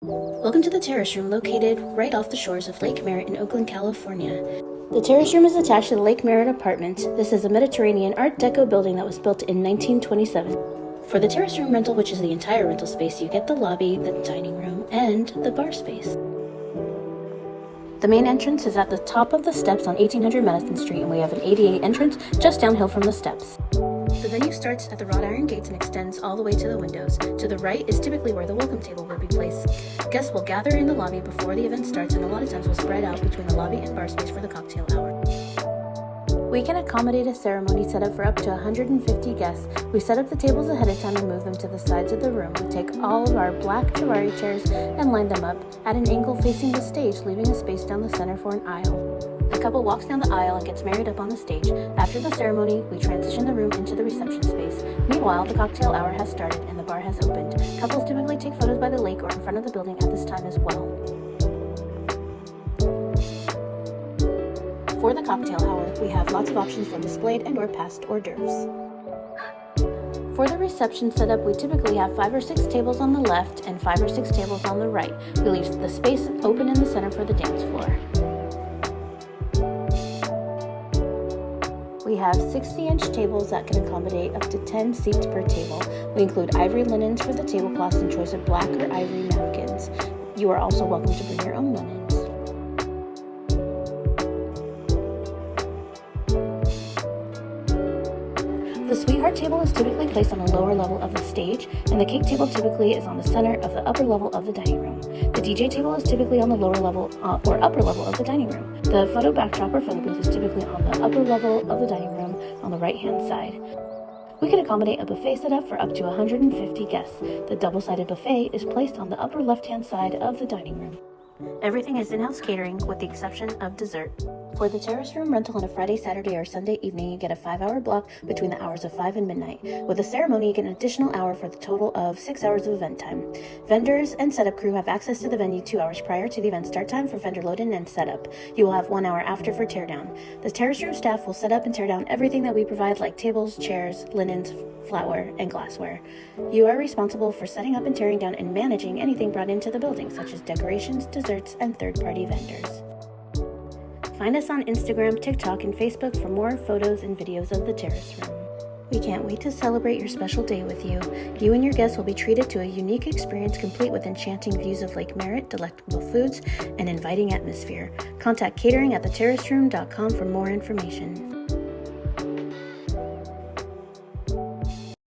Welcome to the Terrace Room, located right off the shores of Lake Merritt in Oakland, California. The Terrace Room is attached to the Lake Merritt apartment. This is a Mediterranean Art Deco building that was built in 1927. For the Terrace Room rental, which is the entire rental space, you get the lobby, the dining room, and the bar space. The main entrance is at the top of the steps on 1800 Madison Street, and we have an ADA entrance just downhill from the steps. The venue starts at the wrought iron gates and extends all the way to the windows. To the right is typically where the welcome table will be placed. Guests will gather in the lobby before the event starts, and a lot of times will spread out between the lobby and bar space for the cocktail hour. We can accommodate a ceremony setup for up to 150 guests. We set up the tables ahead of time and move them to the sides of the room. We take all of our black Terrace chairs and line them up at an angle facing the stage, leaving a space down the center for an aisle. The couple walks down the aisle and gets married up on the stage. After the ceremony, we transition the room into the reception space. Meanwhile, the cocktail hour has started and the bar has opened. Couples typically take photos by the lake or in front of the building at this time as well. For the cocktail hour, we have lots of options for displayed and or passed hors d'oeuvres. For the reception setup, we typically have 5 or 6 tables on the left and 5 or 6 tables on the right. We leave the space open in the center for the dance floor. We have 60-inch tables that can accommodate up to 10 seats per table. We include ivory linens for the tablecloths and choice of black or ivory napkins. You are also welcome to bring your own linens. The sweetheart table is typically placed on the lower level of the stage, and the cake table typically is on the center of the upper level of the dining room. The DJ table is typically on the lower level or upper level of the dining room. The photo backdrop or photo booth is typically on the upper level of the dining room on the right-hand side. We can accommodate a buffet setup for up to 150 guests. The double-sided buffet is placed on the upper left-hand side of the dining room. Everything is in-house catering with the exception of dessert. For the Terrace Room rental on a Friday, Saturday, or Sunday evening, you get a 5-hour block between the hours of 5 and midnight. With a ceremony, you get an additional hour for the total of 6 hours of event time. Vendors and setup crew have access to the venue 2 hours prior to the event start time for vendor load-in and setup. You will have 1 hour after for teardown. The Terrace Room staff will set up and tear down everything that we provide, like tables, chairs, linens, flatware, and glassware. You are responsible for setting up and tearing down and managing anything brought into the building, such as decorations, desserts, and third-party vendors. Find us on Instagram, TikTok, and Facebook for more photos and videos of the Terrace Room. We can't wait to celebrate your special day with you. You and your guests will be treated to a unique experience complete with enchanting views of Lake Merritt, delectable foods, and inviting atmosphere. Contact catering@theterraceroom.com for more information.